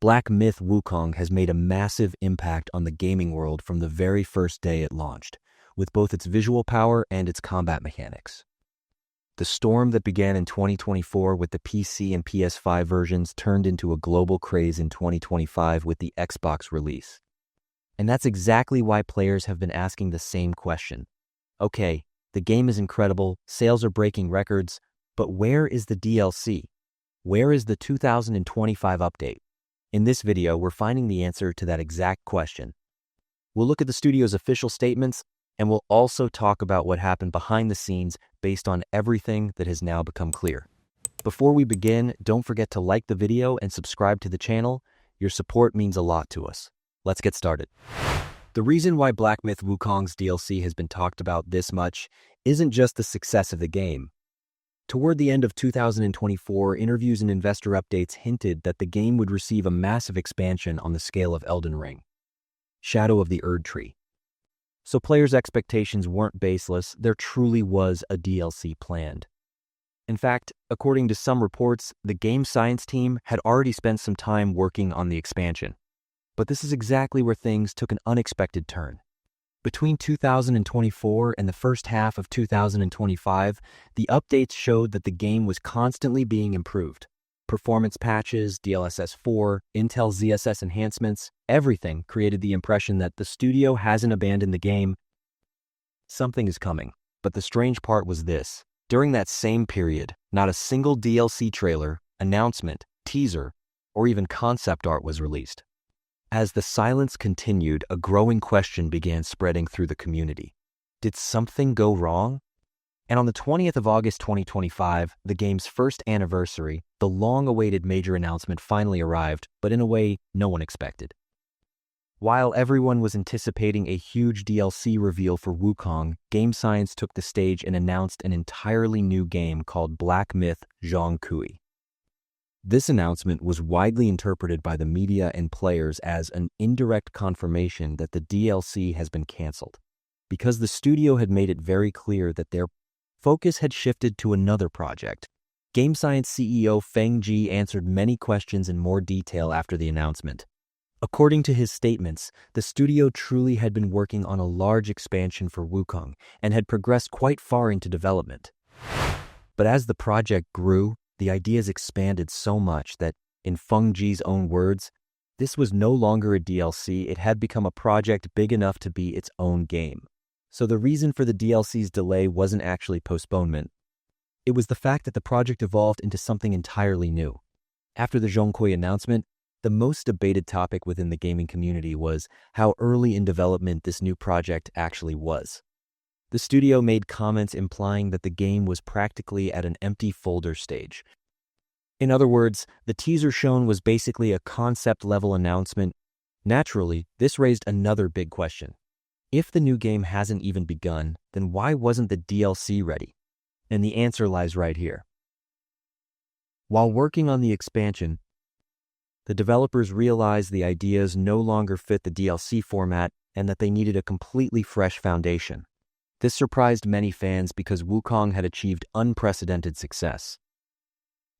Black Myth Wukong has made a massive impact on the gaming world from the very first day it launched, with both its visual power and its combat mechanics. The storm that began in 2024 with the PC and PS5 versions turned into a global craze in 2025 with the Xbox release. And that's exactly why players have been asking the same question. Okay, the game is incredible, sales are breaking records, but where is the DLC? Where is the 2025 update? In this video, we're finding the answer to that exact question. We'll look at the studio's official statements, and we'll also talk about what happened behind the scenes based on everything that has now become clear. Before we begin, don't forget to like the video and subscribe to the channel. Your support means a lot to us. Let's get started. The reason why Black Myth Wukong's DLC has been talked about this much isn't just the success of the game. Toward the end of 2024, interviews and investor updates hinted that the game would receive a massive expansion on the scale of Elden Ring, Shadow of the Erdtree. So players' expectations weren't baseless, there truly was a DLC planned. In fact, according to some reports, the game science team had already spent some time working on the expansion. But this is exactly where things took an unexpected turn. Between 2024 and the first half of 2025, the updates showed that the game was constantly being improved. Performance patches, DLSS 4, Intel ZSS enhancements, everything created the impression that the studio hasn't abandoned the game. Something is coming. But the strange part was this. During that same period, not a single DLC trailer, announcement, teaser, or even concept art was released. As the silence continued, a growing question began spreading through the community. Did something go wrong? And on the 20th of August 2025, the game's first anniversary, the long-awaited major announcement finally arrived, but in a way no one expected. While everyone was anticipating a huge DLC reveal for Wukong, Game Science took the stage and announced an entirely new game called Black Myth Zhong Kui. This announcement was widely interpreted by the media and players as an indirect confirmation that the DLC has been canceled, because the studio had made it very clear that their focus had shifted to another project. Game Science CEO Feng Ji answered many questions in more detail after the announcement. According to his statements, the studio truly had been working on a large expansion for Wukong and had progressed quite far into development. But as the project grew, the ideas expanded so much that, in Feng Ji's own words, this was no longer a DLC, it had become a project big enough to be its own game. So the reason for the DLC's delay wasn't actually postponement. It was the fact that the project evolved into something entirely new. After the Zhong Kui announcement, the most debated topic within the gaming community was how early in development this new project actually was. The studio made comments implying that the game was practically at an empty folder stage. In other words, the teaser shown was basically a concept-level announcement. Naturally, this raised another big question. If the new game hasn't even begun, then why wasn't the DLC ready? And the answer lies right here. While working on the expansion, the developers realized the ideas no longer fit the DLC format and that they needed a completely fresh foundation. This surprised many fans because Wukong had achieved unprecedented success.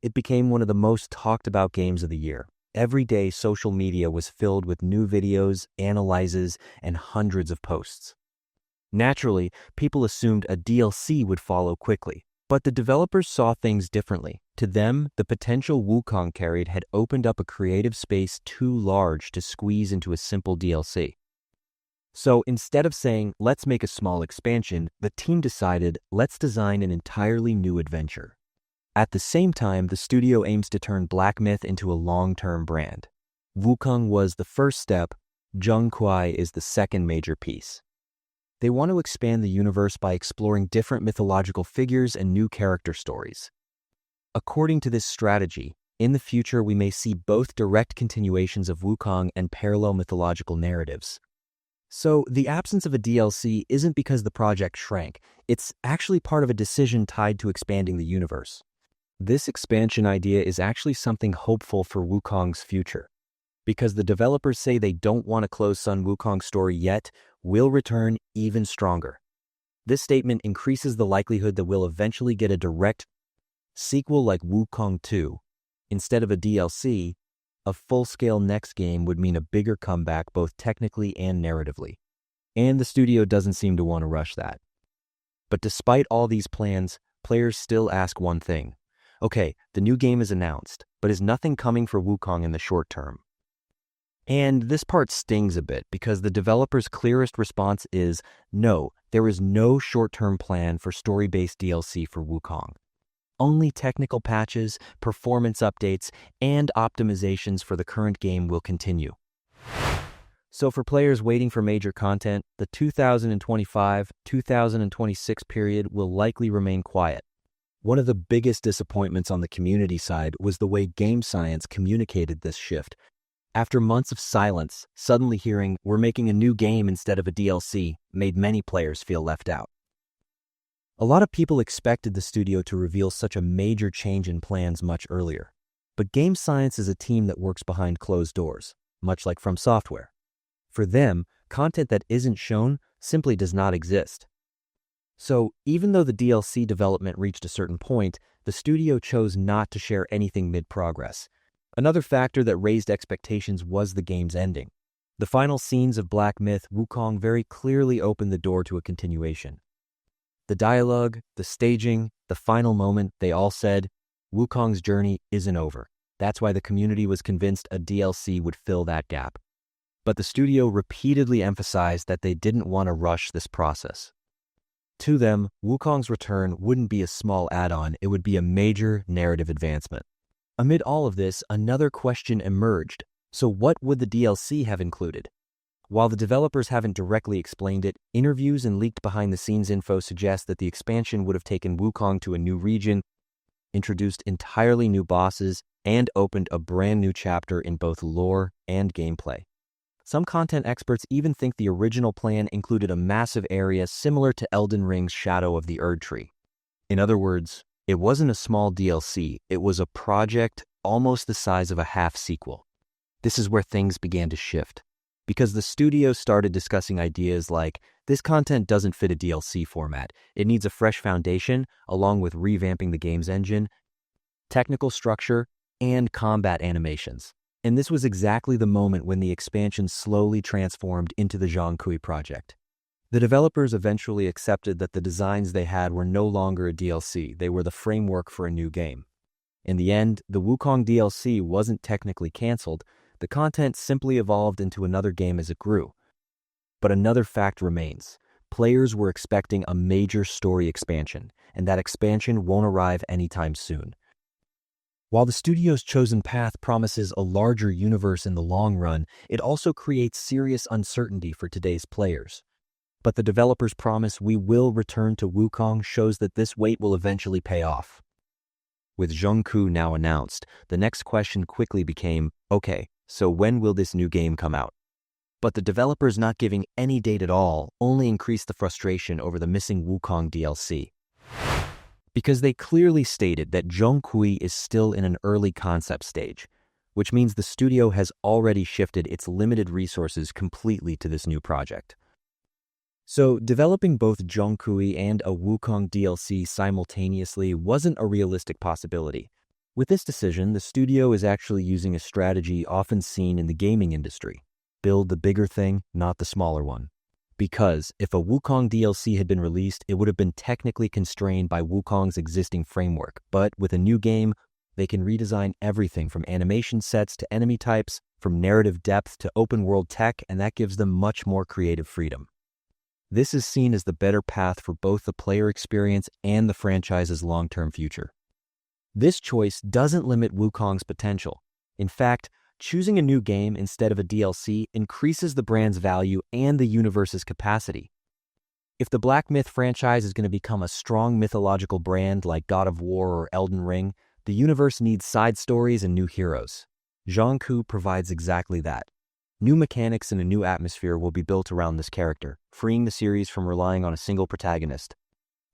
It became one of the most talked about games of the year. Every day, social media was filled with new videos, analyses, and hundreds of posts. Naturally, people assumed a DLC would follow quickly, but the developers saw things differently. To them, the potential Wukong carried had opened up a creative space too large to squeeze into a simple DLC. So instead of saying, let's make a small expansion, the team decided, let's design an entirely new adventure. At the same time, the studio aims to turn Black Myth into a long-term brand. Wukong was the first step, Zhong Kui is the second major piece. They want to expand the universe by exploring different mythological figures and new character stories. According to this strategy, in the future we may see both direct continuations of Wukong and parallel mythological narratives. So the absence of a DLC isn't because the project shrank, it's actually part of a decision tied to expanding the universe. This expansion idea is actually something hopeful for Wukong's future. Because the developers say they don't want to close Sun Wukong's story yet, we'll return even stronger. This statement increases the likelihood that we'll eventually get a direct sequel like Wukong 2, instead of a DLC, A full-scale next game would mean a bigger comeback both technically and narratively. And the studio doesn't seem to want to rush that. But despite all these plans, players still ask one thing. Okay, the new game is announced, but is nothing coming for Wukong in the short term? And this part stings a bit because the developer's clearest response is no, there is no short-term plan for story-based DLC for Wukong. Only technical patches, performance updates, and optimizations for the current game will continue. So for players waiting for major content, the 2025-2026 period will likely remain quiet. One of the biggest disappointments on the community side was the way Game Science communicated this shift. After months of silence, suddenly hearing, "We're making a new game instead of a DLC," made many players feel left out. A lot of people expected the studio to reveal such a major change in plans much earlier. But Game Science is a team that works behind closed doors, much like From Software. For them, content that isn't shown simply does not exist. So, even though the DLC development reached a certain point, the studio chose not to share anything mid-progress. Another factor that raised expectations was the game's ending. The final scenes of Black Myth: Wukong very clearly opened the door to a continuation. The dialogue, the staging, the final moment, they all said, Wukong's journey isn't over. That's why the community was convinced a DLC would fill that gap. But the studio repeatedly emphasized that they didn't want to rush this process. To them, Wukong's return wouldn't be a small add-on, it would be a major narrative advancement. Amid all of this, another question emerged. So what would the DLC have included? While the developers haven't directly explained it, interviews and leaked behind-the-scenes info suggest that the expansion would have taken Wukong to a new region, introduced entirely new bosses, and opened a brand new chapter in both lore and gameplay. Some content experts even think the original plan included a massive area similar to Elden Ring's Shadow of the Erdtree. In other words, it wasn't a small DLC, it was a project almost the size of a half-sequel. This is where things began to shift, because the studio started discussing ideas like, this content doesn't fit a DLC format, it needs a fresh foundation, along with revamping the game's engine, technical structure, and combat animations. And this was exactly the moment when the expansion slowly transformed into the Zhong Kui project. The developers eventually accepted that the designs they had were no longer a DLC, they were the framework for a new game. In the end, the Wukong DLC wasn't technically canceled, the content simply evolved into another game as it grew. But another fact remains. Players were expecting a major story expansion, and that expansion won't arrive anytime soon. While the studio's chosen path promises a larger universe in the long run, it also creates serious uncertainty for today's players. But the developers' promise we will return to Wukong shows that this wait will eventually pay off. With Zhong Kui now announced, the next question quickly became, okay, so when will this new game come out? But the developers not giving any date at all only increased the frustration over the missing Wukong DLC. Because they clearly stated that Zhong Kui is still in an early concept stage, which means the studio has already shifted its limited resources completely to this new project. So, developing both Zhong Kui and a Wukong DLC simultaneously wasn't a realistic possibility. With this decision, the studio is actually using a strategy often seen in the gaming industry. Build the bigger thing, not the smaller one. Because if a Wukong DLC had been released, it would have been technically constrained by Wukong's existing framework. But with a new game, they can redesign everything from animation sets to enemy types, from narrative depth to open-world tech, and that gives them much more creative freedom. This is seen as the better path for both the player experience and the franchise's long-term future. This choice doesn't limit Wukong's potential. In fact, choosing a new game instead of a DLC increases the brand's value and the universe's capacity. If the Black Myth franchise is going to become a strong mythological brand like God of War or Elden Ring, the universe needs side stories and new heroes. Zhong Kui provides exactly that. New mechanics and a new atmosphere will be built around this character, freeing the series from relying on a single protagonist.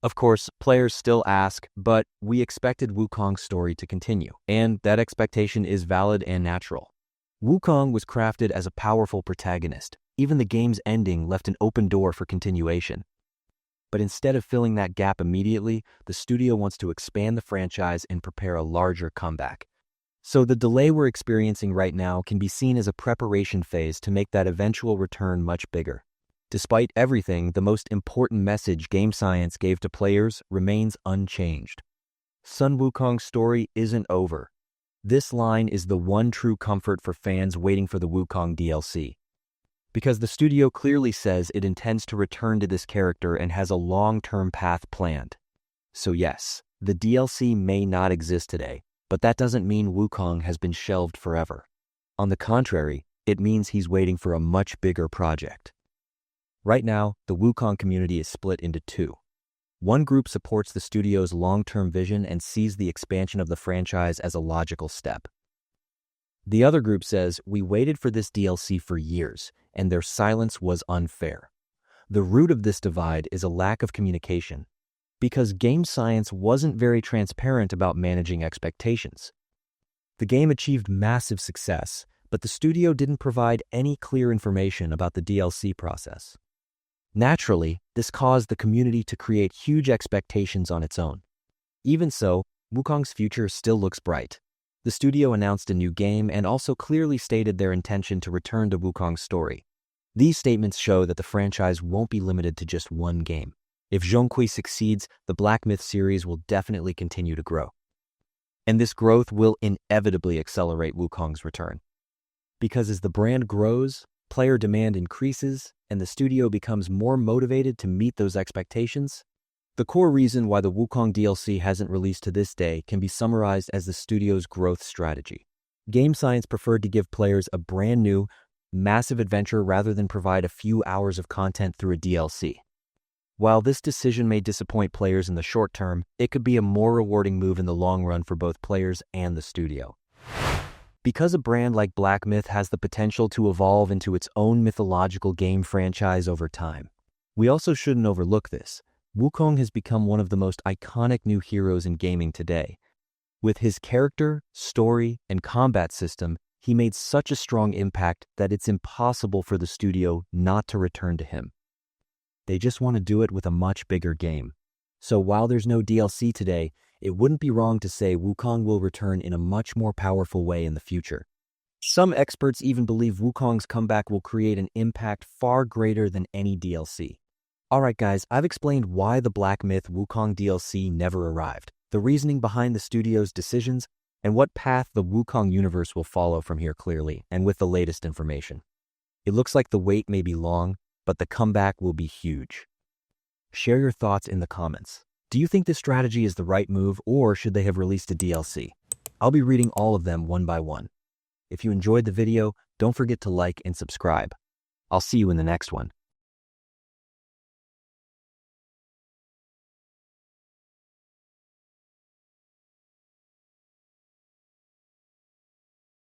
Of course, players still ask, but we expected Wukong's story to continue, and that expectation is valid and natural. Wukong was crafted as a powerful protagonist. Even the game's ending left an open door for continuation. But instead of filling that gap immediately, the studio wants to expand the franchise and prepare a larger comeback. So the delay we're experiencing right now can be seen as a preparation phase to make that eventual return much bigger. Despite everything, the most important message Game Science gave to players remains unchanged. Sun Wukong's story isn't over. This line is the one true comfort for fans waiting for the Wukong DLC. Because the studio clearly says it intends to return to this character and has a long-term path planned. So yes, the DLC may not exist today, but that doesn't mean Wukong has been shelved forever. On the contrary, it means he's waiting for a much bigger project. Right now, the Wukong community is split into two. One group supports the studio's long-term vision and sees the expansion of the franchise as a logical step. The other group says, we waited for this DLC for years, and their silence was unfair. The root of this divide is a lack of communication, because Game Science wasn't very transparent about managing expectations. The game achieved massive success, but the studio didn't provide any clear information about the DLC process. Naturally, this caused the community to create huge expectations on its own. Even so, Wukong's future still looks bright. The studio announced a new game and also clearly stated their intention to return to Wukong's story. These statements show that the franchise won't be limited to just one game. If Zhong Kui succeeds, the Black Myth series will definitely continue to grow. And this growth will inevitably accelerate Wukong's return. Because as the brand grows, player demand increases, and the studio becomes more motivated to meet those expectations, the core reason why the Wukong DLC hasn't released to this day can be summarized as the studio's growth strategy. Game Science preferred to give players a brand new, massive adventure rather than provide a few hours of content through a DLC. While this decision may disappoint players in the short term, it could be a more rewarding move in the long run for both players and the studio. Because a brand like Black Myth has the potential to evolve into its own mythological game franchise over time, we also shouldn't overlook this. Wukong has become one of the most iconic new heroes in gaming today. With his character, story, and combat system, he made such a strong impact that it's impossible for the studio not to return to him. They just want to do it with a much bigger game. So while there's no DLC today, it wouldn't be wrong to say Wukong will return in a much more powerful way in the future. Some experts even believe Wukong's comeback will create an impact far greater than any DLC. Alright guys, I've explained why the Black Myth Wukong DLC never arrived, the reasoning behind the studio's decisions, and what path the Wukong universe will follow from here clearly, and with the latest information. It looks like the wait may be long, but the comeback will be huge. Share your thoughts in the comments. Do you think this strategy is the right move, or should they have released a DLC? I'll be reading all of them one by one. If you enjoyed the video, don't forget to like and subscribe. I'll see you in the next one.